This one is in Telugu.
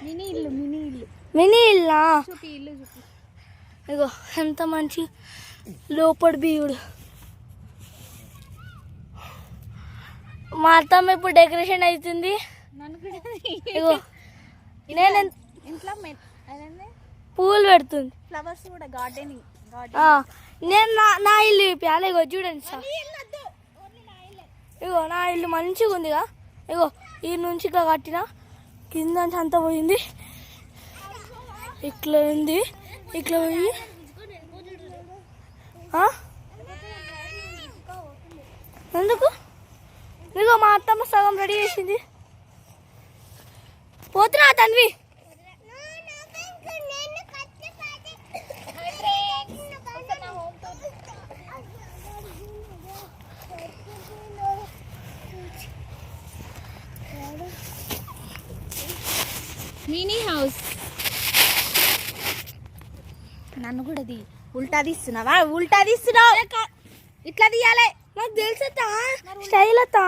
మినీ ఇల్లు ఇగో ఎంత మంచి లోపడి బియ్యుడు. మా అత్తమ్మ ఇప్పుడు డెకరేషన్ అవుతుంది. ఇగో నేను ఇంట్లో పూలు పెడుతుంది, ఫ్లవర్స్ కూడా గార్డెనింగ్. నేను నా ఇల్లు చూపించాలి. ఇగో చూడండి సార్, ఇగో నా ఇల్లు మంచిగా ఉందిగా. ఇగో ఈ నుంచి ఇట్లా కట్టిన, కింద నుంచి అంతా పోయింది, ఇట్లా ఉంది, ఇట్లా పోయి ఎందుకు ఇగో మా అత్తమ్మ సగం రెడీ చేసింది. పోతున్నా తన్వి. Mini house. నన్ను కూడా ఉల్టా తీస్తున్నావా? ఇట్లా తీయాలి. నాకు తెలుసా స్టైల్ అత్తా.